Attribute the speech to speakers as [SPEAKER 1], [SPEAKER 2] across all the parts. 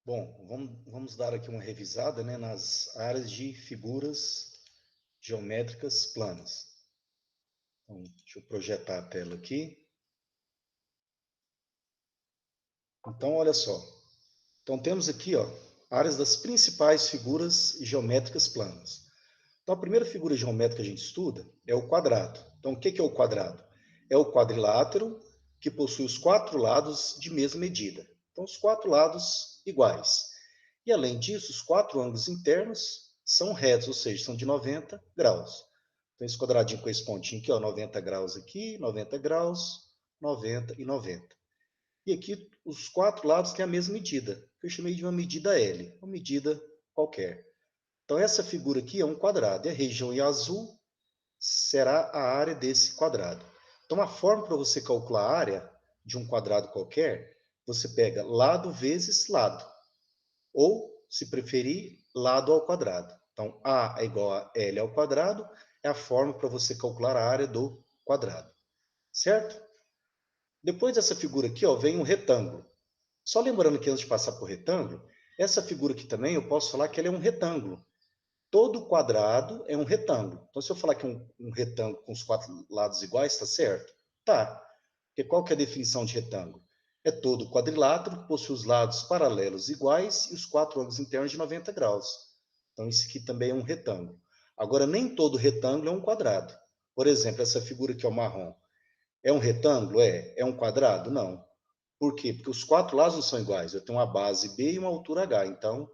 [SPEAKER 1] Bom, vamos dar aqui uma revisada, né, nas áreas de figuras geométricas planas. Então, deixa eu projetar a tela aqui. Então, olha só. Então, temos aqui, ó, áreas das principais figuras geométricas planas. Então, a primeira figura geométrica que a gente estuda é o quadrado. Então, o que é o quadrado? É o quadrilátero que possui os quatro lados de mesma medida. Então, os quatro lados iguais. E, além disso, os quatro ângulos internos são retos, ou seja, são de 90 graus. Então, esse quadradinho com esse pontinho aqui, ó, 90 graus aqui, 90 graus, 90 e 90. E aqui, os quatro lados têm a mesma medida, que eu chamei de uma medida L, uma medida qualquer. Então, essa figura aqui é um quadrado, e a região em azul será a área desse quadrado. Então, a forma para você calcular a área de um quadrado qualquer, você pega lado vezes lado, ou, se preferir, lado ao quadrado. Então, A é igual a L ao quadrado, é a forma para você calcular a área do quadrado. Certo? Depois dessa figura aqui, ó, vem um retângulo. Só lembrando que antes de passar por retângulo, essa figura aqui também eu posso falar que ela é um retângulo. Todo quadrado é um retângulo. Então, se eu falar que é um retângulo com os quatro lados iguais, está certo? Tá. Porque qual que é a definição de retângulo? É todo quadrilátero que possui os lados paralelos iguais e os quatro ângulos internos de 90 graus. Então, isso aqui também é um retângulo. Agora, nem todo retângulo é um quadrado. Por exemplo, essa figura aqui é o marrom. É um retângulo? É. É um quadrado? Não. Por quê? Porque os quatro lados não são iguais. Eu tenho uma base B e uma altura H. Então,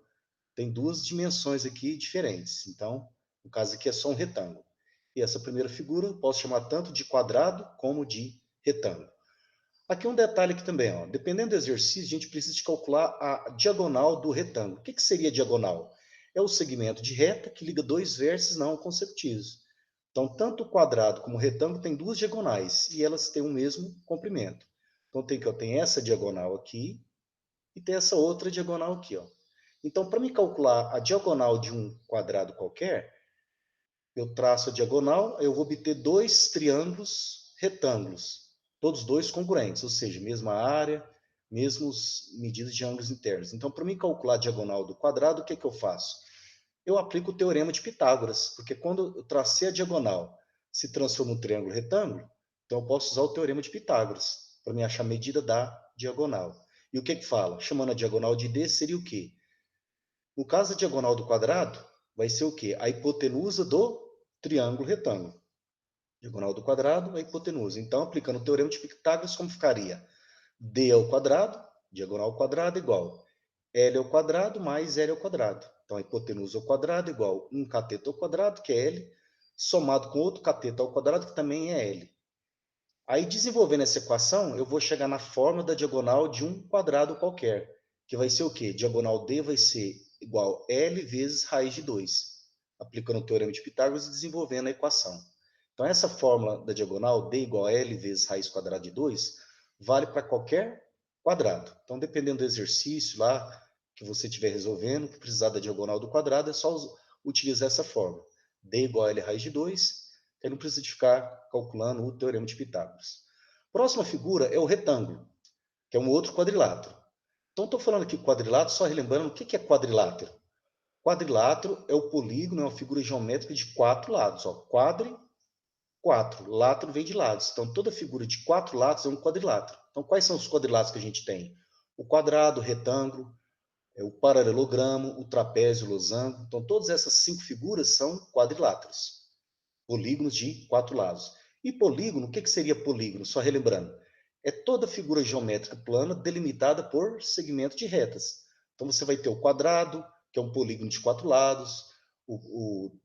[SPEAKER 1] tem duas dimensões aqui diferentes. Então, no caso aqui é só um retângulo. E essa primeira figura eu posso chamar tanto de quadrado como de retângulo. Aqui um detalhe aqui também, ó. Dependendo do exercício, a gente precisa de calcular a diagonal do retângulo. O que seria diagonal? É o segmento de reta que liga dois vértices não consecutivos. Então, tanto o quadrado como o retângulo têm duas diagonais e elas têm o mesmo comprimento. Então, eu tenho essa diagonal aqui e tem essa outra diagonal aqui, ó. Então, para me calcular a diagonal de um quadrado qualquer, eu traço a diagonal, eu vou obter dois triângulos retângulos, todos dois congruentes, ou seja, mesma área, mesmas medidas de ângulos internos. Então, para me calcular a diagonal do quadrado, o que eu faço? Eu aplico o teorema de Pitágoras, porque quando eu tracei a diagonal se transforma em um triângulo retângulo, então eu posso usar o teorema de Pitágoras para me achar a medida da diagonal. E o que fala? Chamando a diagonal de D, seria o quê? No caso da diagonal do quadrado, vai ser o quê? A hipotenusa do triângulo retângulo. Diagonal do quadrado, a hipotenusa. Então, aplicando o teorema de Pitágoras, como ficaria? D ao quadrado, diagonal ao quadrado, igual L ao quadrado mais L ao quadrado. Então, a hipotenusa ao quadrado igual 1 cateto ao quadrado, que é L, somado com outro cateto ao quadrado, que também é L. Aí, desenvolvendo essa equação, eu vou chegar na forma da diagonal de um quadrado qualquer, que vai ser o quê? Diagonal D vai ser igual L vezes raiz de 2, aplicando o teorema de Pitágoras e desenvolvendo a equação. Então, essa fórmula da diagonal, D igual a L vezes raiz quadrada de 2, vale para qualquer quadrado. Então, dependendo do exercício lá que você estiver resolvendo, que precisar da diagonal do quadrado, é só utilizar essa fórmula. D igual a L raiz de 2, que não precisa de ficar calculando o teorema de Pitágoras. Próxima figura é o retângulo, que é um outro quadrilátero. Então, estou falando aqui quadrilátero, só relembrando o que é quadrilátero. Quadrilátero é o polígono, é uma figura geométrica de quatro lados. Ó. Quatro. Látero vem de lados. Então, toda figura de quatro lados é um quadrilátero. Então, quais são os quadriláteros que a gente tem? O quadrado, o retângulo, o paralelogramo, o trapézio, o losango. Então, todas essas cinco figuras são quadriláteros. Polígonos de quatro lados. E polígono, o que seria polígono? Só relembrando. É toda figura geométrica plana delimitada por segmento de retas. Então, você vai ter o quadrado, que é um polígono de quatro lados,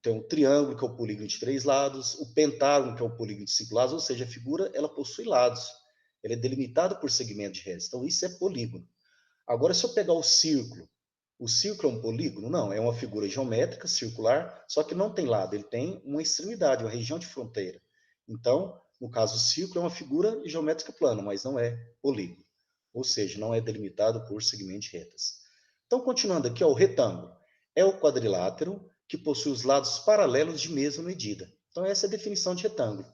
[SPEAKER 1] tem um triângulo, que é o polígono de três lados, o pentágono, que é o polígono de cinco lados, ou seja, a figura ela possui lados. Ela é delimitada por segmento de retas. Então, isso é polígono. Agora, se eu pegar o círculo é um polígono? Não, é uma figura geométrica circular, só que não tem lado, ele tem uma extremidade, uma região de fronteira. Então, no caso, o círculo é uma figura geométrica plana, mas não é polígono. Ou seja, não é delimitado por segmentos de retas. Então, continuando aqui, ó, o retângulo é o quadrilátero que possui os lados paralelos de mesma medida. Então, essa é a definição de retângulo.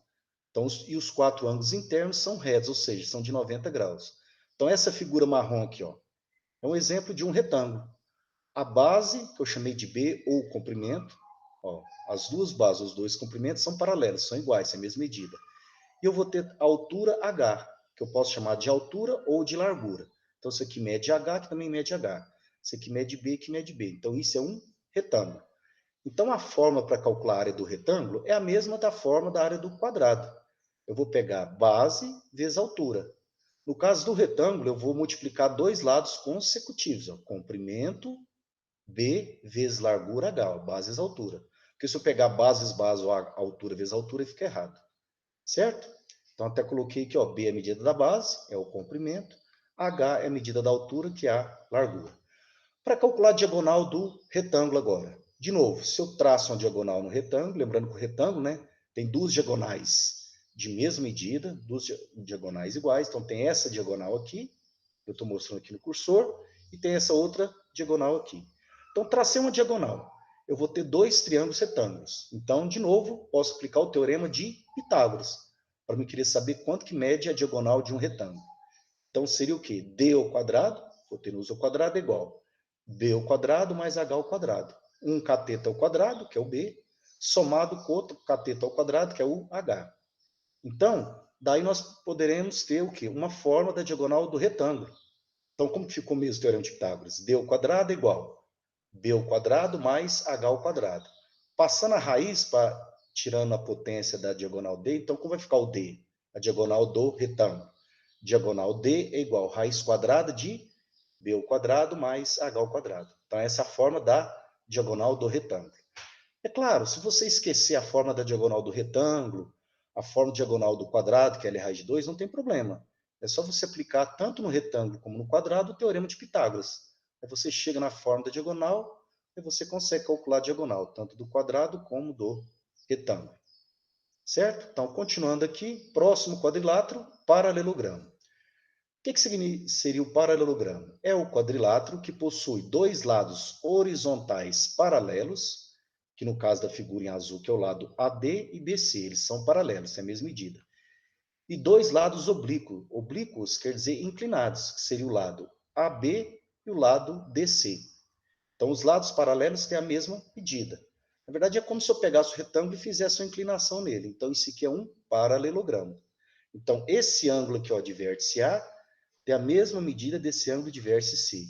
[SPEAKER 1] Então, e os quatro ângulos internos são retos, ou seja, são de 90 graus. Então, essa figura marrom aqui, ó, É um exemplo de um retângulo. A base, que eu chamei de B, ou o comprimento, ó, as duas bases, os dois comprimentos são paralelos, são iguais, é a mesma medida. E eu vou ter a altura H, que eu posso chamar de altura ou de largura. Então, isso aqui mede H, que também mede H. Isso aqui mede B, que mede B. Então, isso é um retângulo. Então, a forma para calcular a área do retângulo é a mesma da forma da área do quadrado. Eu vou pegar base vezes altura. No caso do retângulo, eu vou multiplicar dois lados consecutivos, ó, comprimento B vezes largura H, ó, base vezes altura. Porque se eu pegar base vezes base ou altura vezes altura, fica errado. Certo? Então, até coloquei aqui, ó, B é a medida da base, é o comprimento, H é a medida da altura, que é a largura. Para calcular a diagonal do retângulo agora. De novo, se eu traço uma diagonal no retângulo, lembrando que o retângulo, né, tem duas diagonais de mesma medida, duas diagonais iguais. Então, tem essa diagonal aqui, eu estou mostrando aqui no cursor, e tem essa outra diagonal aqui. Então, tracei uma diagonal. Eu vou ter dois triângulos retângulos. Então, de novo, posso aplicar o teorema de Pitágoras, para me querer saber quanto que mede a diagonal de um retângulo. Então, seria o quê? D ao quadrado, hipotenusa ao quadrado é igual B ao quadrado mais H ao quadrado. Um cateto ao quadrado, que é o B, somado com outro cateto ao quadrado, que é o H. Então, daí nós poderemos ter o quê? Uma forma da diagonal do retângulo. Então, como que ficou mesmo o teorema de Pitágoras? D ao quadrado é igual B ao quadrado mais H ao quadrado. Passando a raiz, tirando a potência da diagonal D, então como vai ficar o D? A diagonal do retângulo. Diagonal D é igual a raiz quadrada de B ao quadrado mais H ao quadrado. Então, essa é a forma da diagonal do retângulo. É claro, se você esquecer a forma da diagonal do retângulo, a forma diagonal do quadrado, que é L raiz de 2, não tem problema. É só você aplicar tanto no retângulo como no quadrado o teorema de Pitágoras. Aí você chega na forma da diagonal e você consegue calcular a diagonal, tanto do quadrado como do retângulo. Certo? Então, continuando aqui, próximo quadrilátero, paralelogramo. O que seria o paralelogramo? É o quadrilátero que possui dois lados horizontais paralelos, que no caso da figura em azul, que é o lado AD e BC, eles são paralelos, é a mesma medida. E dois lados oblíquos, oblíquos quer dizer inclinados, que seria o lado AB e o lado DC. Então, os lados paralelos têm a mesma medida. Na verdade, é como se eu pegasse o retângulo e fizesse uma inclinação nele. Então, isso aqui é um paralelogramo. Então, esse ângulo aqui, ó, de vértice A, tem a mesma medida desse ângulo de vértice C.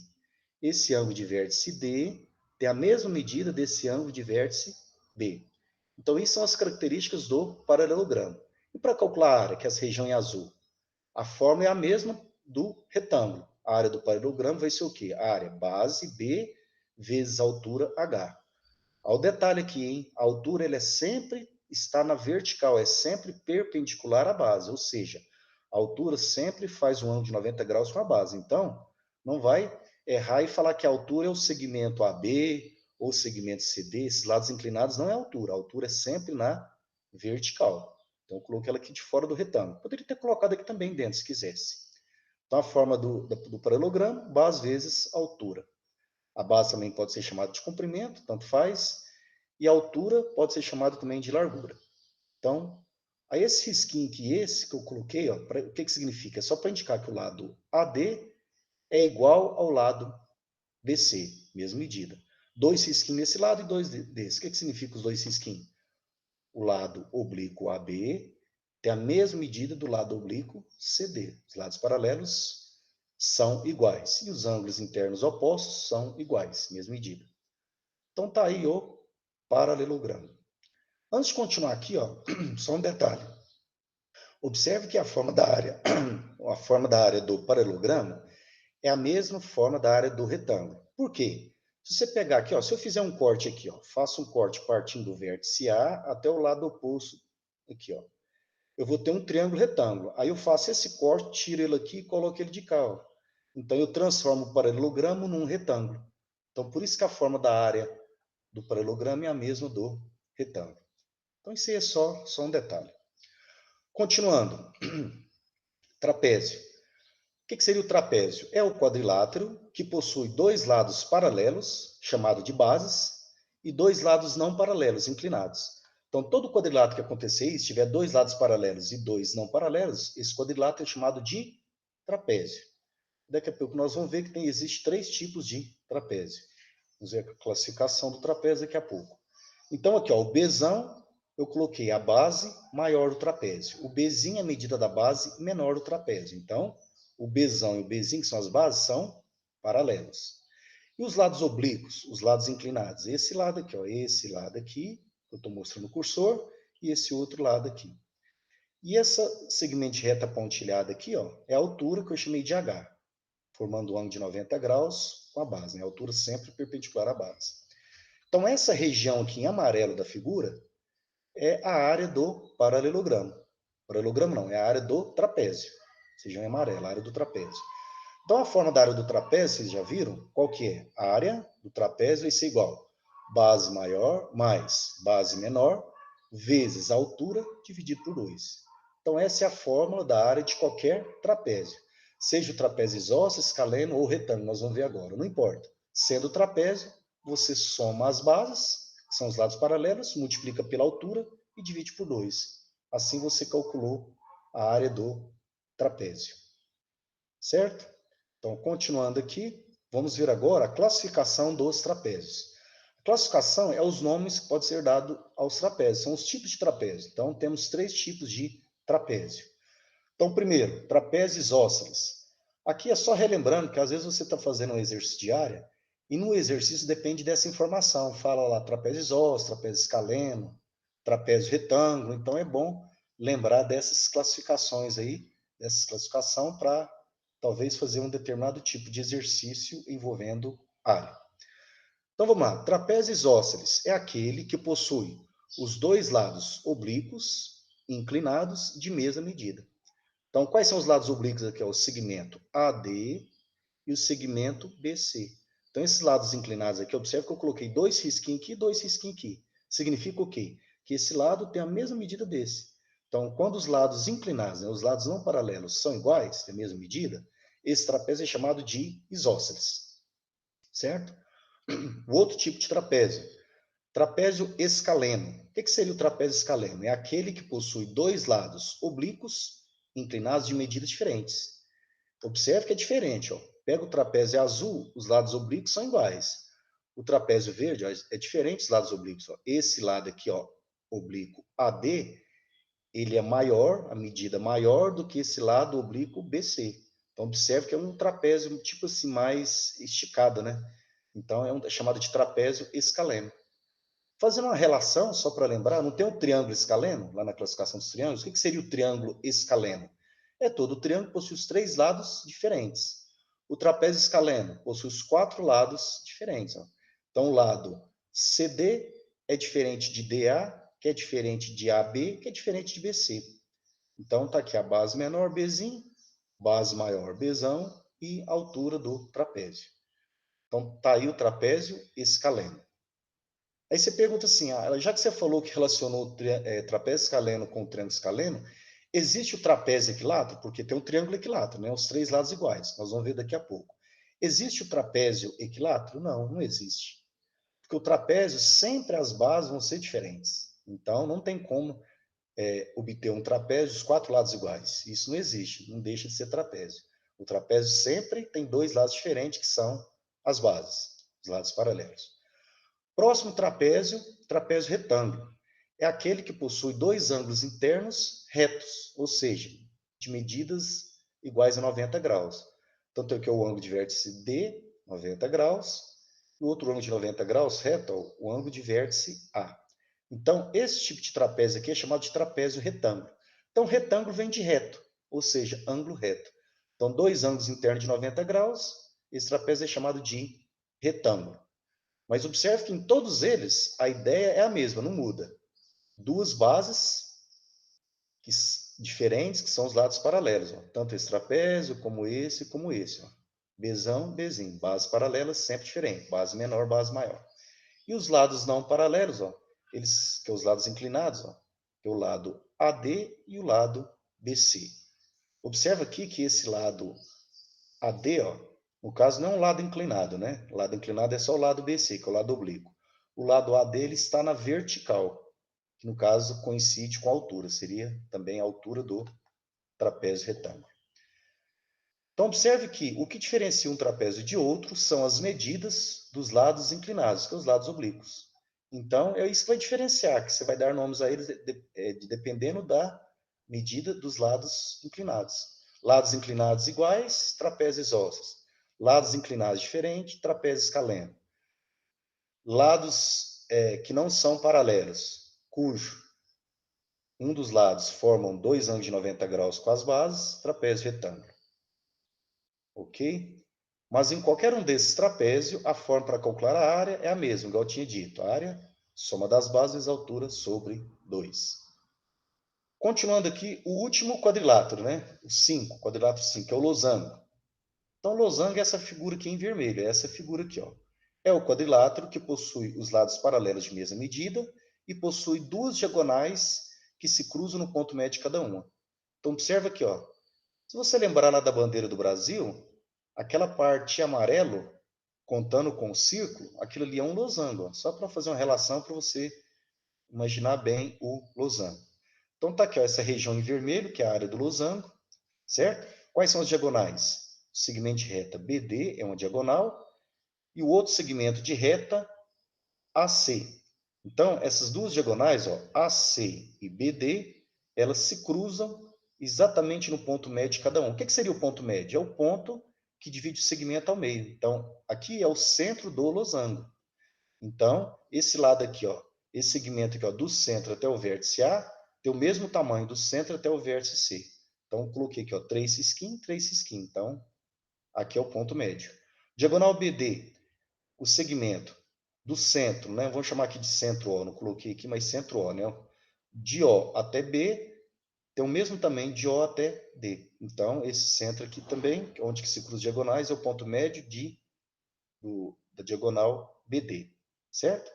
[SPEAKER 1] Esse ângulo de vértice D tem a mesma medida desse ângulo de vértice B. Então, isso são as características do paralelogramo. E para calcular a área, que é essa região em azul? A forma é a mesma do retângulo. A área do paralelogramo vai ser o quê? A área base B vezes a altura H. Olha o detalhe aqui, hein? A altura ela sempre está na vertical, é sempre perpendicular à base, ou seja, a altura sempre faz um ângulo de 90 graus com a base. Então, não vai errar e falar que a altura é o segmento AB ou o segmento CD, esses lados inclinados não é a altura é sempre na vertical. Então, eu coloquei ela aqui de fora do retângulo. Poderia ter colocado aqui também dentro, se quisesse. Então, a forma do paralelogramo, base vezes altura. A base também pode ser chamada de comprimento, tanto faz. E a altura pode ser chamada também de largura. Então, aí esse risquinho aqui, esse que eu coloquei, ó, o que significa? É só para indicar que o lado AD é igual ao lado BC, mesma medida. Dois risquinhos nesse lado e dois desse. O que significa os dois risquinhos? O lado oblíquo AB tem a mesma medida do lado oblíquo CD. Os lados paralelos são iguais. E os ângulos internos opostos são iguais, mesma medida. Então tá aí o paralelogramo. Antes de continuar aqui, ó, só um detalhe. Observe que a forma da área, a forma da área do paralelogramo é a mesma forma da área do retângulo. Por quê? Se você pegar aqui, ó, se eu fizer um corte aqui, ó, faço um corte partindo do vértice A até o lado oposto, aqui, ó, eu vou ter um triângulo retângulo. Aí eu faço esse corte, tiro ele aqui e coloco ele de cá, ó. Então eu transformo o paralelogramo num retângulo. Então por isso que a forma da área do paralelogramo é a mesma do retângulo. Então isso aí é só um detalhe. Continuando, trapézio. O que seria o trapézio? É o quadrilátero que possui dois lados paralelos, chamado de bases, e dois lados não paralelos, inclinados. Então, todo quadrilátero que acontecer isso, se tiver dois lados paralelos e dois não paralelos, esse quadrilátero é chamado de trapézio. daqui a pouco nós vamos ver que existe 3 tipos de trapézio. Vamos ver a classificação do trapézio daqui a pouco. Então, aqui, ó, o Bzão, eu coloquei a base maior do trapézio. O Bzinho é a medida da base menor do trapézio. Então, o Bzão e o Bzinho, que são as bases, são paralelos. E os lados oblíquos, os lados inclinados? Esse lado aqui, ó, esse lado aqui, que eu estou mostrando o cursor, e esse outro lado aqui. E essa segmento de reta pontilhada aqui, ó, é a altura que eu chamei de H, formando um ângulo de 90 graus com a base, né? A altura sempre perpendicular à base. Então, essa região aqui em amarelo da figura é a área do paralelogramo. Paralelogramo não, é a área do trapézio. Seja em amarelo, a área do trapézio. Então, a forma da área do trapézio, vocês já viram? Qual que é? A área do trapézio vai ser igual base maior mais base menor vezes a altura dividido por 2. Então, essa é a fórmula da área de qualquer trapézio. Seja o trapézio isósceles, escaleno ou retângulo, nós vamos ver agora, não importa. Sendo o trapézio, você soma as bases, que são os lados paralelos, multiplica pela altura e divide por 2. Assim você calculou a área do trapézio. Certo? Então, continuando aqui, vamos ver agora a classificação dos trapézios. A classificação é os nomes que podem ser dados aos trapézios, são os tipos de trapézio. Então, temos 3 tipos de trapézio. Então, primeiro, trapézio isósceles. Aqui é só relembrando que às vezes você está fazendo um exercício de área e no exercício depende dessa informação. Fala lá trapézio isósceles, trapézio escaleno, trapézio retângulo. Então, é bom lembrar dessas classificações aí, dessa classificação para talvez fazer um determinado tipo de exercício envolvendo área. Então vamos lá. Trapézio isósceles é aquele que possui os 2 lados oblíquos inclinados de mesma medida. Então, quais são os lados oblíquos aqui? É o segmento AD e o segmento BC. Então, esses lados inclinados aqui, observe que eu coloquei 2 risquinhos aqui e 2 risquinhos aqui. Significa o quê? Que esse lado tem a mesma medida desse. Então, quando os lados inclinados, né, os lados não paralelos, são iguais, têm a mesma medida, esse trapézio é chamado de isósceles, certo? O outro tipo de trapézio, trapézio escaleno. O que seria o trapézio escaleno? É aquele que possui 2 lados oblíquos inclinados de medidas diferentes. Observe que é diferente. Ó. Pega o trapézio azul, os lados oblíquos são iguais. O trapézio verde ó, é diferente dos lados oblíquos. Ó. Esse lado aqui, ó, oblíquo AD, ele é maior, a medida maior do que esse lado oblíquo BC. Então, observe que é um trapézio tipo assim mais esticado, né? Então, é chamado de trapézio escaleno. Fazendo uma relação, só para lembrar, não tem um triângulo escaleno, lá na classificação dos triângulos? O que seria o triângulo escaleno? É todo triângulo possui os 3 lados diferentes. O trapézio escaleno possui os 4 lados diferentes. Ó. Então, o lado CD é diferente de DA, que é diferente de AB, que é diferente de BC. Então, está aqui a base menor, Bzinho, base maior, Bzão, e altura do trapézio. Então, está aí o trapézio escaleno. Aí você pergunta assim, já que você falou que relacionou o trapézio escaleno com o triângulo escaleno, existe o trapézio equilátero? Porque tem um triângulo equilátero, né? Os 3 lados iguais. Nós vamos ver daqui a pouco. Existe o trapézio equilátero? Não, não existe. Porque o trapézio, sempre as bases vão ser diferentes. Então, não tem como obter um trapézio, os 4 lados iguais. Isso não existe, não deixa de ser trapézio. O trapézio sempre tem 2 lados diferentes, que são as bases, os lados paralelos. Próximo trapézio, trapézio retângulo. É aquele que possui 2 ângulos internos retos, ou seja, de medidas iguais a 90 graus. Tanto é que é o ângulo de vértice D, 90 graus, e o outro ângulo de 90 graus reto, o ângulo de vértice A. Então, esse tipo de trapézio aqui é chamado de trapézio retângulo. Então, retângulo vem de reto, ou seja, ângulo reto. Então, 2 ângulos internos de 90 graus, esse trapézio é chamado de retângulo. Mas observe que em todos eles a ideia é a mesma, não muda. 2 bases diferentes, que são os lados paralelos. Ó. Tanto esse trapézio, como esse, como esse. Ó. Bzão, Bzinho. Bases paralelas sempre diferentes. Base menor, base maior. E os lados não paralelos, ó, eles, que são os lados inclinados, ó, que é o lado AD e o lado BC. Observa aqui que esse lado AD, ó, no caso, não é um lado inclinado, né? O lado inclinado é só o lado BC, que é o lado oblíquo. O lado AD ele está na vertical, que no caso coincide com a altura, seria também a altura do trapézio retângulo. Então, observe que o que diferencia um trapézio de outro são as medidas dos lados inclinados, que são os lados oblíquos. Então, é isso que vai diferenciar, que você vai dar nomes a eles dependendo da medida dos lados inclinados. Lados inclinados iguais, trapézios isósceles. Lados inclinados diferentes, trapézio escaleno. Lados que não são paralelos, cujo um dos lados formam dois ângulos de 90 graus com as bases, trapézio retângulo. Ok? Mas em qualquer um desses trapézios, a forma para calcular a área é a mesma, igual eu tinha dito. A área, soma das bases, altura sobre 2. Continuando aqui, o último quadrilátero, né? O 5, quadrilátero 5, que é o losango. Então, o losango é essa figura aqui em vermelho, é essa figura aqui, ó. É o quadrilátero que possui os lados paralelos de mesma medida e possui duas diagonais que se cruzam no ponto médio de cada uma. Então, observa aqui, ó. Se você lembrar lá da bandeira do Brasil, aquela parte amarelo, contando com o círculo, aquilo ali é um losango, ó. Só para fazer uma relação para você imaginar bem o losango. Então, tá aqui, ó, essa região em vermelho, que é a área do losango, certo? Quais são as diagonais? O segmento de reta BD é uma diagonal e o outro segmento de reta AC. Então, essas duas diagonais, ó, AC e BD, elas se cruzam exatamente no ponto médio de cada um. O que seria o ponto médio? É o ponto que divide o segmento ao meio. Então, aqui é o centro do losango. Então, esse lado aqui, ó, esse segmento aqui, ó, do centro até o vértice A, tem o mesmo tamanho do centro até o vértice C. Então, coloquei aqui, ó, 3 cisquinhos, 3 cisquinhos. Então, aqui é o ponto médio. Diagonal BD, o segmento do centro, né? Vamos chamar aqui de centro O, não coloquei aqui, mas centro O, né? De O até B tem o mesmo tamanho de O até D. Então, esse centro aqui também, onde que se cruzam diagonais, é o ponto médio da diagonal BD, certo?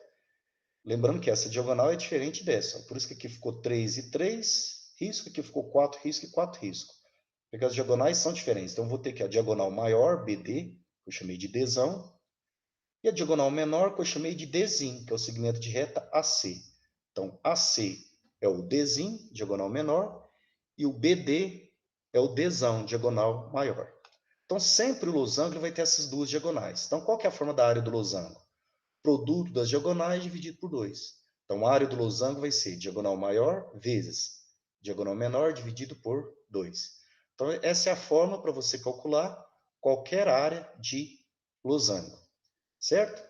[SPEAKER 1] Lembrando que essa diagonal é diferente dessa. Por isso que aqui ficou 3 e 3 risco, aqui ficou 4 risco e 4 risco. Porque as diagonais são diferentes. Então, vou ter aqui a diagonal maior, BD, que eu chamei de Dzão, e a diagonal menor, que eu chamei de Dzinho, que é o segmento de reta AC. Então, AC é o Dzinho, diagonal menor, e o BD é o Dzão, diagonal maior. Então, sempre o losango vai ter essas duas diagonais. Então, qual que é a forma da área do losango? Produto das diagonais dividido por 2. Então, a área do losango vai ser diagonal maior vezes diagonal menor dividido por 2. Então, essa é a forma para você calcular qualquer área de losango, certo?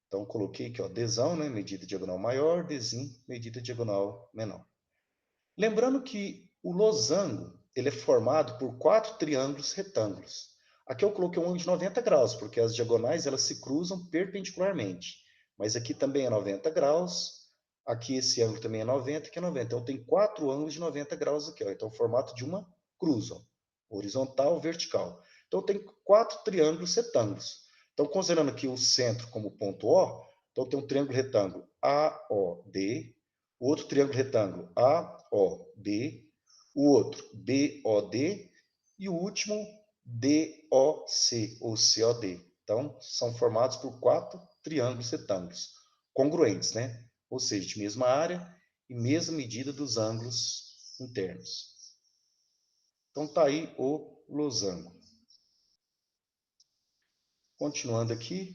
[SPEAKER 1] Então, coloquei aqui, ó, Dzão, né, medida diagonal maior, Dzinho, medida diagonal menor. Lembrando que o losango ele é formado por 4 triângulos retângulos. Aqui eu coloquei um ângulo de 90 graus, porque as diagonais elas se cruzam perpendicularmente. Mas aqui também é 90 graus, aqui esse ângulo também é 90, aqui é 90. Então tem 4 ângulos de 90 graus aqui. Ó. Então, o formato de uma cruz, ó, horizontal, vertical. Então tem 4 triângulos retângulos. Então, considerando aqui o centro como ponto O, então tem um triângulo retângulo AOD, o outro triângulo retângulo AOB, o outro BOD e o último DOC, ou COD. Então, são formados por 4 triângulos retângulos, congruentes, né? Ou seja, de mesma área e mesma medida dos ângulos internos. Então, tá aí o losango. Continuando aqui,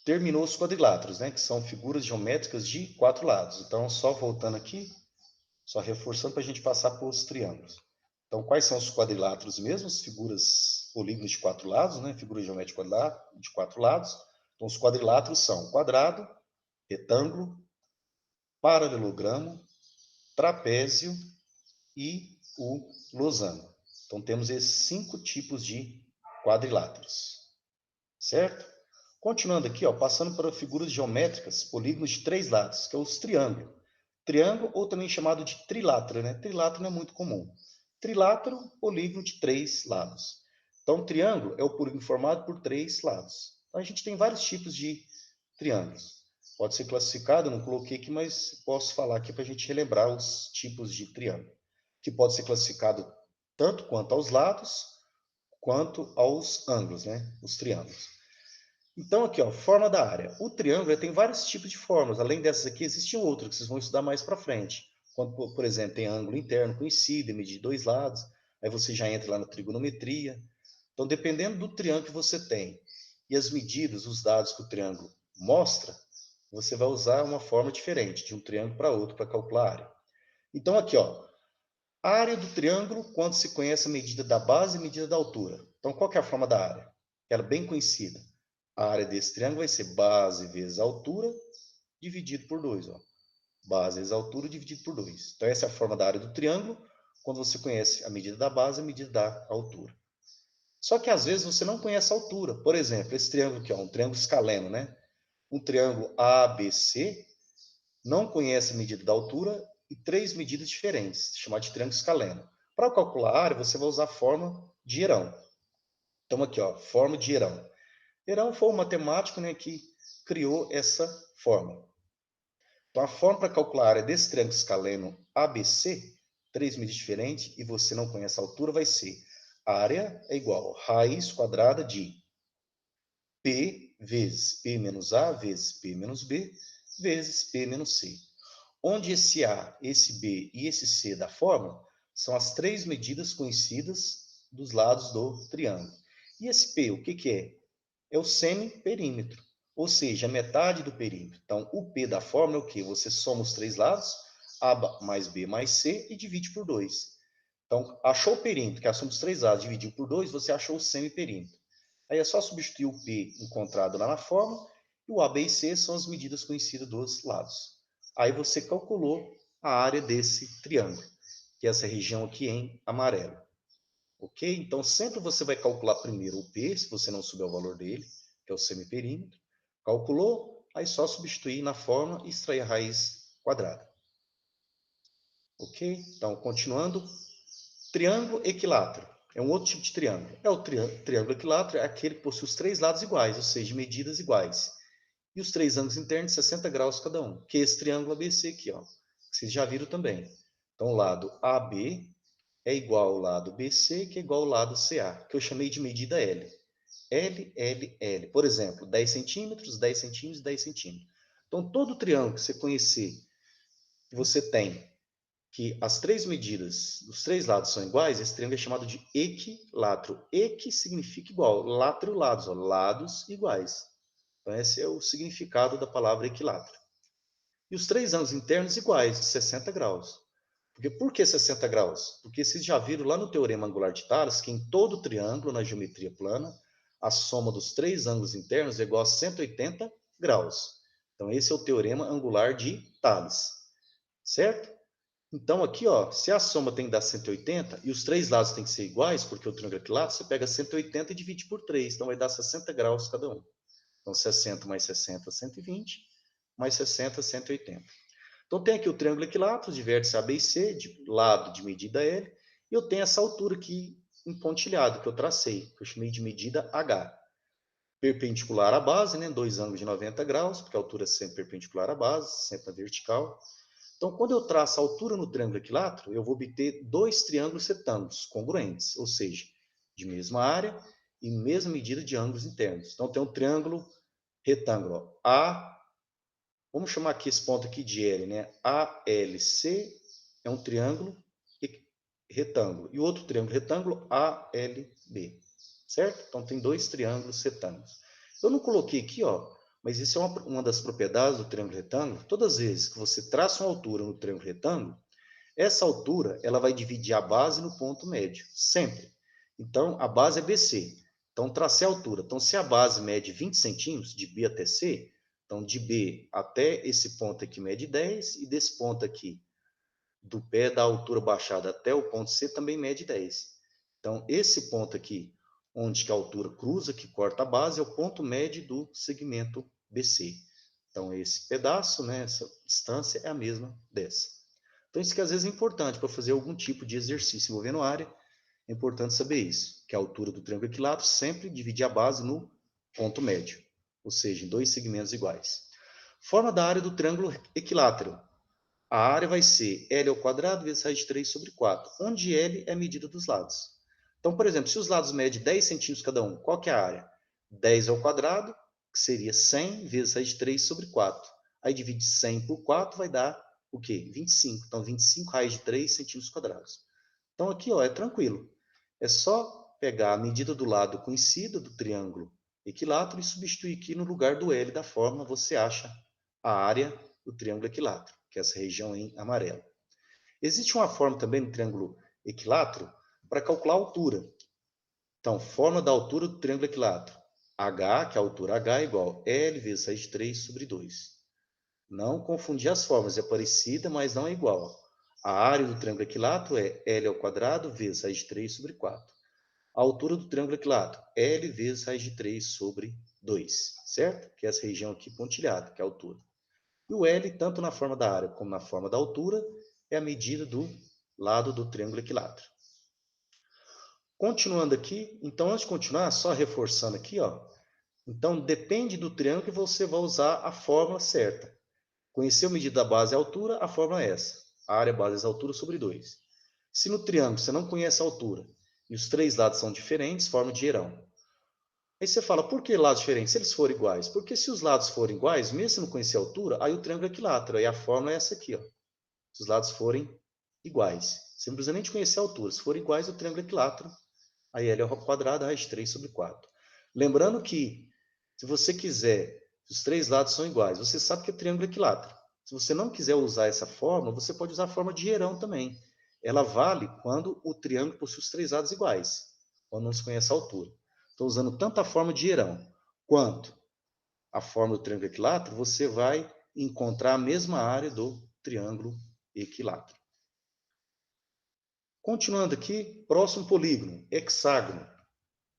[SPEAKER 1] terminou os quadriláteros, né? Que são figuras geométricas de 4 lados. Então, só voltando aqui, só reforçando para a gente passar para os triângulos. Então, quais são os quadriláteros mesmo? As figuras polígonos de 4 lados, né? Figura geométrica de 4 lados. Então, os quadriláteros são quadrado, retângulo, paralelogramo, trapézio e o losango. Então, temos esses 5 tipos de quadriláteros, certo? Continuando aqui, ó, passando para figuras geométricas, polígonos de 3 lados, que é os triângulos. Triângulo, ou também chamado de trilátero, né? Trilátero não é muito comum. Trilátero, polígono de 3 lados. Então, triângulo é o polígono formado por 3 lados. Então, a gente tem vários tipos de triângulos. Pode ser classificado, não coloquei aqui, mas posso falar aqui para a gente relembrar os tipos de triângulo. Que pode ser classificado tanto quanto aos lados, quanto aos ângulos, né? Os triângulos. Então, aqui, ó, forma da área. O triângulo tem vários tipos de formas. Além dessas aqui, existem outras que vocês vão estudar mais para frente. Quando, por exemplo, tem ângulo interno conhecido, medir de 2 lados. Aí você já entra lá na trigonometria. Então, dependendo do triângulo que você tem e as medidas, os dados que o triângulo mostra, você vai usar uma forma diferente de um triângulo para outro para calcular a área. Então, aqui, ó, a área do triângulo, quando se conhece a medida da base e a medida da altura. Então, qual que é a forma da área? Ela é bem conhecida. A área desse triângulo vai ser base vezes altura dividido por 2. Ó. Base vezes altura dividido por 2. Então, essa é a forma da área do triângulo, quando você conhece a medida da base e a medida da altura. Só que, às vezes, você não conhece a altura. Por exemplo, esse triângulo aqui, ó, um triângulo escaleno, né? Um triângulo ABC não conhece a medida da altura e 3 medidas diferentes, chamado de triângulo escaleno. Para calcular a área, você vai usar a forma de Herão. Então, aqui, ó, forma de Herão. Herão foi um matemático, né, que criou essa forma. Então, a forma para calcular a área desse triângulo escaleno ABC, 3 medidas diferentes, e você não conhece a altura, vai ser a área é igual a raiz quadrada de P vezes P menos A vezes P menos B vezes P menos C. Onde esse A, esse B e esse C da fórmula são as 3 medidas conhecidas dos lados do triângulo. E esse P, o que é? É o semiperímetro, ou seja, a metade do perímetro. Então, o P da fórmula é o quê? Você soma os 3 lados, A mais B mais C, e divide por 2. Então, achou o perímetro, que é a soma dos 3 lados, dividiu por 2, você achou o semiperímetro. Aí é só substituir o P encontrado lá na fórmula, e o A, B e C são as medidas conhecidas dos lados. Aí você calculou a área desse triângulo, que é essa região aqui em amarelo. Ok? Então, sempre você vai calcular primeiro o P, se você não souber o valor dele, que é o semiperímetro. Calculou, aí só substituir na fórmula e extrair a raiz quadrada. Ok? Então, continuando. Triângulo equilátero. É um outro tipo de triângulo. É o triângulo equilátero, é aquele que possui os 3 lados iguais, ou seja, medidas iguais. E os 3 ângulos internos, 60 graus cada um, que é esse triângulo ABC aqui, ó, que vocês já viram também. Então, o lado AB é igual ao lado BC, que é igual ao lado CA, que eu chamei de medida L. L, L, L. Por exemplo, 10 centímetros, 10 centímetros, 10 centímetros. Então, todo triângulo que você conhecer, que você tem que as 3 medidas dos 3 lados são iguais, esse triângulo é chamado de equilátero. Equi significa igual, látero, lados, ó, lados iguais. Então, esse é o significado da palavra equilátero. E os 3 ângulos internos iguais, de 60 graus. Por que 60 graus? Porque vocês já viram lá no Teorema Angular de Tales que em todo triângulo, na geometria plana, a soma dos 3 ângulos internos é igual a 180 graus. Então, esse é o Teorema Angular de Tales. Certo? Então, aqui, ó, se a soma tem que dar 180 e os 3 lados têm que ser iguais, porque o triângulo é equilátero, você pega 180 e divide por 3. Então, vai dar 60 graus cada um. Então, 60 mais 60, 120, mais 60, 180. Então, tem aqui o triângulo equilátero, de vértice A, B e C, de lado de medida L, e eu tenho essa altura aqui empontilhada, que eu tracei, que eu chamei de medida H. Perpendicular à base, né, 2 ângulos de 90 graus, porque a altura é sempre perpendicular à base, sempre na vertical. Então, quando eu traço a altura no triângulo equilátero, eu vou obter 2 triângulos retângulos congruentes, ou seja, de mesma área e mesma medida de ângulos internos. Então, tem um triângulo retângulo A, vamos chamar aqui esse ponto aqui de L, né? ALC é um triângulo retângulo. E o outro triângulo retângulo ALB, certo? Então, tem 2 triângulos retângulos. Eu não coloquei aqui, ó, mas isso é uma das propriedades do triângulo retângulo. Todas as vezes que você traça uma altura no triângulo retângulo, essa altura ela vai dividir a base no ponto médio, sempre. Então, a base é BC. Então, tracei a altura. Então, se a base mede 20 centímetros, de B até C, então de B até esse ponto aqui mede 10, e desse ponto aqui, do pé da altura baixada até o ponto C, também mede 10. Então, esse ponto aqui, onde que a altura cruza, que corta a base, é o ponto médio do segmento BC. Então, esse pedaço, né, essa distância é a mesma dessa. Então, isso que às vezes é importante para fazer algum tipo de exercício envolvendo área, é importante saber isso, que a altura do triângulo equilátero sempre divide a base no ponto médio, ou seja, em 2 segmentos iguais. Forma da área do triângulo equilátero. A área vai ser L ao quadrado vezes raiz de 3 sobre 4, onde L é a medida dos lados. Então, por exemplo, se os lados medem 10 centímetros cada um, qual que é a área? 10 ao quadrado, que seria 100 vezes raiz de 3 sobre 4. Aí divide 100 por 4, vai dar o quê? 25. Então, 25 raiz de 3 centímetros quadrados. Então, aqui, ó, é tranquilo. É só pegar a medida do lado conhecido do triângulo equilátero e substituir aqui no lugar do L da fórmula, você acha a área do triângulo equilátero, que é essa região em amarelo. Existe uma forma também no triângulo equilátero para calcular a altura. Então, forma da altura do triângulo equilátero. H, que é a altura H, é igual a L vezes raiz de 3 sobre 2. Não confundir as formas, é parecida, mas não é igual. A área do triângulo equilátero é L ao quadrado vezes raiz de 3 sobre 4. A altura do triângulo equilátero, L vezes raiz de 3 sobre 2, certo? Que é essa região aqui pontilhada, que é a altura. E o L, tanto na forma da área como na forma da altura, é a medida do lado do triângulo equilátero. Continuando aqui, então antes de continuar, só reforçando aqui, ó. Então depende do triângulo que você vai usar a fórmula certa. Conheceu a medida da base e a altura, a fórmula é essa. A área base vezes a altura sobre 2. Se no triângulo você não conhece a altura e os três lados são diferentes, forma de dirão. Aí você fala, por que lados diferentes? Se eles forem iguais. Porque se os lados forem iguais, mesmo se não conhecer a altura, aí o triângulo é equilátero. Aí a fórmula é essa aqui, ó. Se os lados forem iguais. Você não precisa nem de conhecer a altura. Se forem iguais, o triângulo é equilátero. Aí L ao quadrado, raiz de 3 sobre 4. Lembrando que, se você quiser, os três lados são iguais, você sabe que é triângulo equilátero. Se você não quiser usar essa fórmula, você pode usar a forma de Hierão também. Ela vale quando o triângulo possui os três lados iguais, quando não se conhece a altura. Estou usando tanto a forma de Hierão quanto a forma do triângulo equilátero, você vai encontrar a mesma área do triângulo equilátero. Continuando aqui, próximo polígono, hexágono.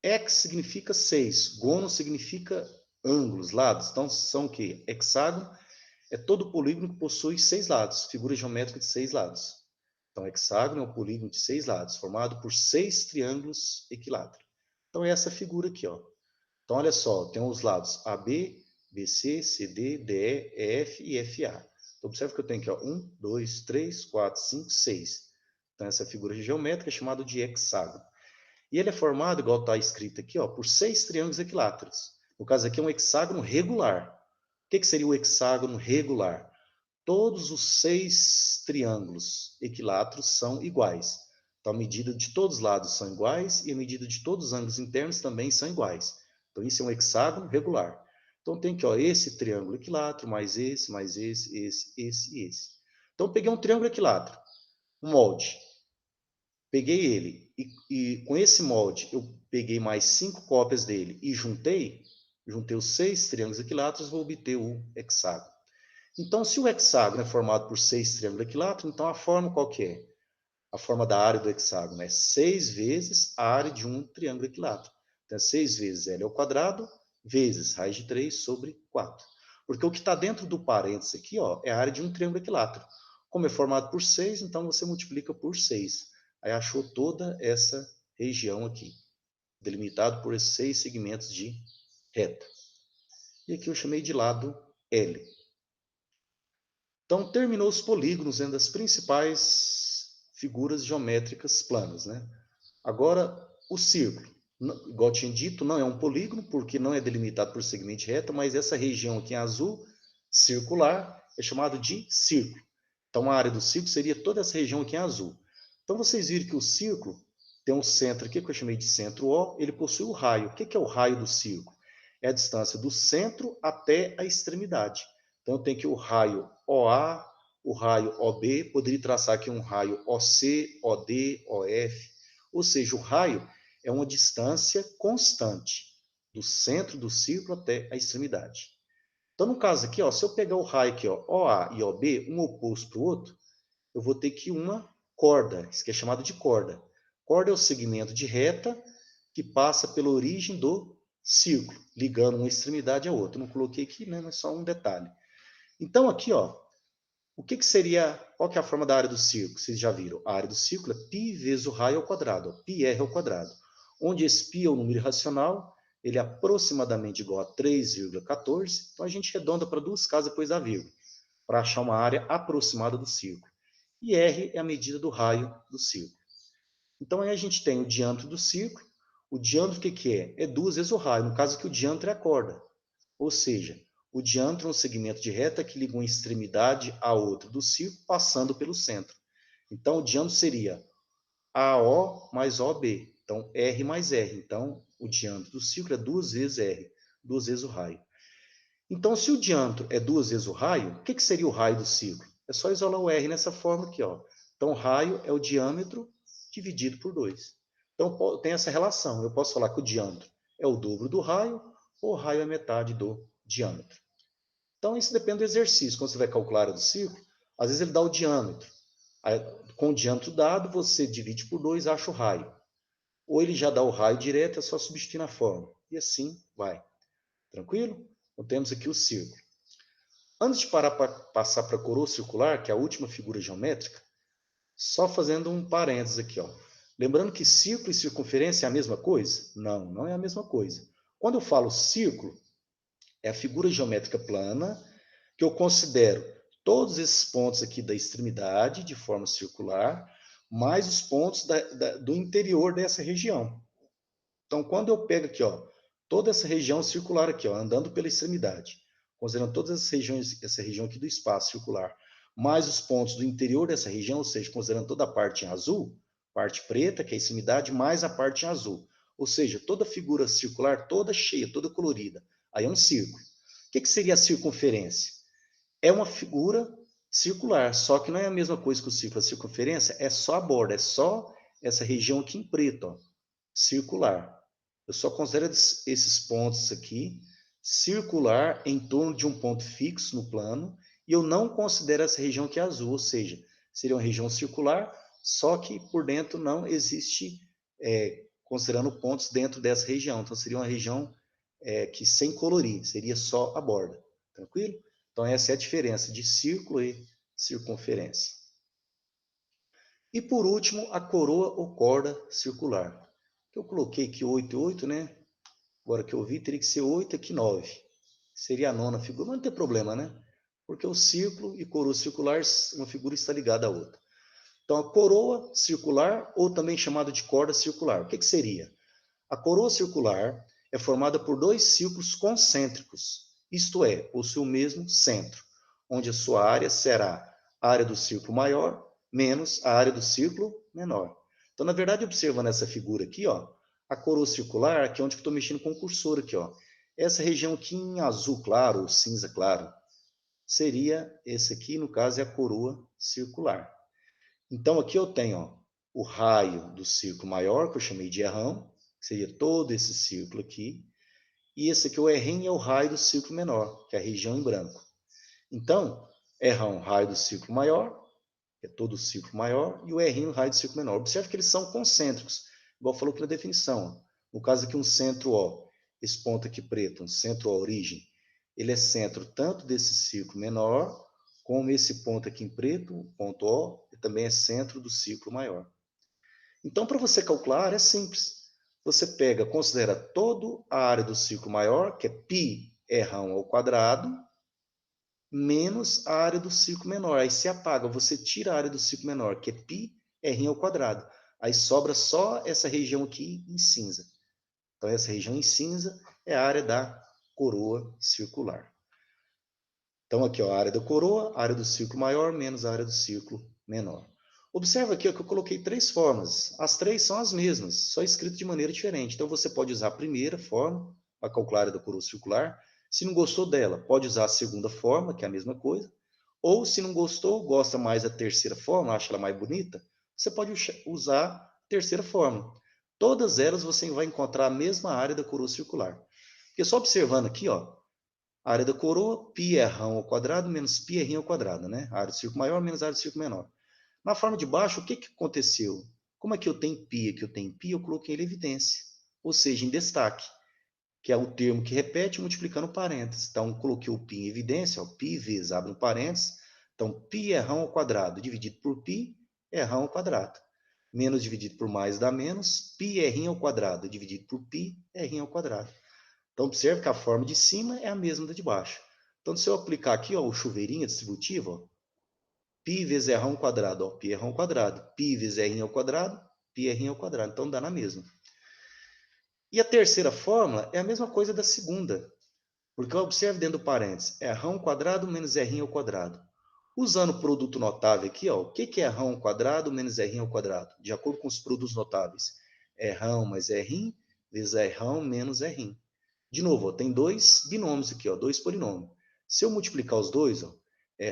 [SPEAKER 1] Hex significa 6, gono significa ângulos, lados. Então, são o quê? Hexágono é todo polígono que possui 6 lados, figura geométrica de 6 lados. Então, hexágono é um polígono de 6 lados, formado por 6 triângulos equiláteros. Então, é essa figura aqui, ó. Então, olha só, tem os lados AB, BC, CD, DE, EF e FA. Então, observa que eu tenho aqui, ó, 1, 2, 3, 4, 5, 6. Então, essa figura geométrica é chamada de hexágono. E ele é formado, igual está escrito aqui, ó, por 6 triângulos equiláteros. No caso aqui é um hexágono regular. O que seria o hexágono regular? Todos os 6 triângulos equiláteros são iguais. Então, a medida de todos os lados são iguais e a medida de todos os ângulos internos também são iguais. Então, isso é um hexágono regular. Então, tem aqui, ó, esse triângulo equilátero, mais esse e esse. Então, eu peguei um triângulo equilátero, um molde. Peguei ele e com esse molde eu peguei mais 5 cópias dele e juntei os 6 triângulos equiláteros, vou obter o hexágono. Então, se o hexágono é formado por 6 triângulos equiláteros, então a forma qual que é? A forma da área do hexágono é 6 vezes a área de um triângulo equilátero. Então, é 6 vezes L ao quadrado, vezes raiz de 3 sobre 4. Porque o que está dentro do parênteses aqui, ó, é a área de um triângulo equilátero. Como é formado por 6, então você multiplica por 6. Aí achou toda essa região aqui, delimitado por esses 6 segmentos de reta. E aqui eu chamei de lado L. Então, terminou os polígonos dentro das principais figuras geométricas planas, né? Agora, o círculo. Igual eu tinha dito, não é um polígono, porque não é delimitado por segmento de reta, mas essa região aqui em azul, circular, é chamado de círculo. Então, a área do círculo seria toda essa região aqui em azul. Então, vocês viram que o círculo tem um centro aqui, que eu chamei de centro O, ele possui o raio. O que é o raio do círculo? É a distância do centro até a extremidade. Então, eu tenho aqui o raio OA, o raio OB, poderia traçar aqui um raio OC, OD, OF. Ou seja, o raio é uma distância constante do centro do círculo até a extremidade. Então, no caso aqui, ó, se eu pegar o raio aqui, ó, OA e OB, um oposto para o outro, eu vou ter aqui uma corda, isso que é chamado de corda. Corda é o segmento de reta que passa pela origem do círculo, ligando uma extremidade à outra. Eu não coloquei aqui, né, mas só um detalhe. Então, aqui, ó, o que seria, qual que é a forma da área do círculo? Vocês já viram, a área do círculo é π vezes o raio ao quadrado, ó, πr ao quadrado. Onde esse π é o número irracional, ele é aproximadamente igual a 3,14, então a gente arredonda para 2 casas depois da vírgula, para achar uma área aproximada do círculo. E R é a medida do raio do círculo. Então, aí a gente tem o diâmetro do círculo. O diâmetro, o que é? É 2 vezes o raio. No caso aqui, o diâmetro é a corda. Ou seja, o diâmetro é um segmento de reta que liga uma extremidade à outra do círculo, passando pelo centro. Então, o diâmetro seria AO mais OB. Então, R mais R. Então, o diâmetro do círculo é 2 vezes R, 2 vezes o raio. Então, se o diâmetro é 2 vezes o raio, o que seria o raio do círculo? É só isolar o R nessa forma aqui, ó. Então, raio é o diâmetro dividido por 2. Então, tem essa relação. Eu posso falar que o diâmetro é o dobro do raio, ou o raio é metade do diâmetro. Então, isso depende do exercício. Quando você vai calcular a área do círculo, às vezes ele dá o diâmetro. Aí, com o diâmetro dado, você divide por 2 e acha o raio. Ou ele já dá o raio direto, é só substituir na forma. E assim vai. Tranquilo? Então, temos aqui o círculo. Antes de passar para a coroa circular, que é a última figura geométrica, só fazendo um parênteses aqui, ó. Lembrando que círculo e circunferência é a mesma coisa? Não, não é a mesma coisa. Quando eu falo círculo, é a figura geométrica plana, que eu considero todos esses pontos aqui da extremidade, de forma circular, mais os pontos do interior dessa região. Então, quando eu pego aqui, ó, toda essa região circular aqui, ó, andando pela extremidade, considerando todas as regiões, essa região aqui do espaço circular, mais os pontos do interior dessa região, ou seja, considerando toda a parte em azul, parte preta, que é a extremidade, mais a parte em azul. Ou seja, toda a figura circular, toda cheia, toda colorida. Aí é um círculo. O que seria a circunferência? É uma figura circular, só que não é a mesma coisa que o círculo. A circunferência é só a borda, é só essa região aqui em preto, ó, circular. Eu só considero esses pontos aqui circular em torno de um ponto fixo no plano, e eu não considero essa região que é azul, ou seja, seria uma região circular, só que por dentro não existe, considerando pontos dentro dessa região. Então, seria uma região que sem colorir, seria só a borda. Tranquilo? Então, essa é a diferença de círculo e circunferência. E, por último, a coroa ou corda circular. Eu coloquei aqui 8 e 8, né? Agora que eu vi, teria que ser 8 aqui 9. Seria a nona figura, mas não tem problema, né? Porque o círculo e coroa circular, uma figura está ligada à outra. Então, a coroa circular, ou também chamada de corda circular. O que seria? A coroa circular é formada por dois círculos concêntricos, isto é, possui o mesmo centro, onde a sua área será a área do círculo maior menos a área do círculo menor. Então, na verdade, observando essa figura aqui, ó, a coroa circular, aqui é onde eu estou mexendo com o cursor aqui, ó, essa região aqui em azul claro ou cinza claro, seria esse aqui, no caso, é a coroa circular. Então, aqui eu tenho, ó, o raio do círculo maior, que eu chamei de errão, que seria todo esse círculo aqui, e esse aqui, o errim, é o raio do círculo menor, que é a região em branco. Então, errão, raio do círculo maior, que é todo o círculo maior, e o errim, o raio do círculo menor. Observe que eles são concêntricos, igual falou aqui na definição. No caso aqui, um centro O, esse ponto aqui preto, um centro O, origem, ele é centro tanto desse círculo menor, como esse ponto aqui em preto, o ponto O, que também é centro do círculo maior. Então, para você calcular, é simples. Você pega, considera toda a área do círculo maior, que é π errão ao quadrado, menos a área do círculo menor. Aí se apaga, você tira a área do círculo menor, que é π errim ao quadrado. Aí sobra só essa região aqui em cinza. Então, essa região em cinza é a área da coroa circular. Então, aqui, ó, a área da coroa, a área do círculo maior, menos a área do círculo menor. Observa aqui ó, que eu coloquei três formas. As três são as mesmas, só escrito de maneira diferente. Então, você pode usar a primeira forma, para calcular a área da coroa circular. Se não gostou dela, pode usar a segunda forma, que é a mesma coisa. Ou, se não gostou, gosta mais da terceira forma, acha ela mais bonita, você pode usar a terceira forma. Todas elas você vai encontrar a mesma área da coroa circular. Porque só observando aqui, ó, a área da coroa, π errão ao quadrado menos π errim ao quadrado, né? A área do círculo maior menos a área do círculo menor. Na forma de baixo, o que aconteceu? Como é que eu tenho π aqui, eu tenho π, eu coloquei ele em evidência, ou seja, em destaque, que é o termo que repete multiplicando parênteses. Então, coloquei o π em evidência, ó, π vezes, abre um parênteses, então π errão ao quadrado dividido por π errão ao quadrado. Menos dividido por mais dá menos, π errim ao quadrado dividido por π errim ao quadrado. Então, observe que a forma de cima é a mesma da de baixo. Então, se eu aplicar aqui ó, o chuveirinho distributivo, ó, π vezes r ao quadrado, ó, π r ao quadrado, π vezes r ao quadrado, π r ao quadrado. Então, dá na mesma. E a terceira fórmula é a mesma coisa da segunda, porque eu observo dentro do parênteses, r ao quadrado menos r ao quadrado. Usando o produto notável aqui, ó, o que é r ao quadrado menos r ao quadrado? De acordo com os produtos notáveis. Rão mais Rim, vezes Rão menos Rim. De novo, ó, tem dois binômios aqui, ó, dois polinômios. Se eu multiplicar os dois, ó,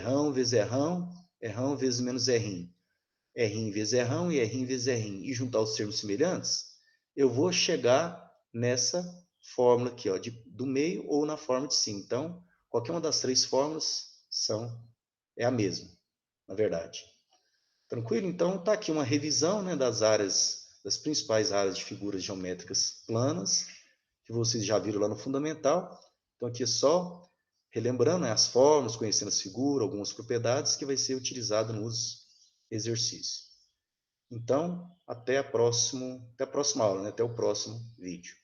[SPEAKER 1] Rão vezes Rão vezes menos Rim vezes Rão e Rim vezes Rim, e juntar os termos semelhantes, eu vou chegar nessa fórmula aqui, ó, do meio ou na forma de cima. Então, qualquer uma das três fórmulas é a mesma, na verdade. Tranquilo? Então, está aqui uma revisão, né, das principais áreas de figuras geométricas planas, que vocês já viram lá no fundamental. Então, aqui é só relembrando, né, as formas, conhecendo as figuras, algumas propriedades, que vai ser utilizado nos exercícios. Então, até a próxima aula, né, até o próximo vídeo.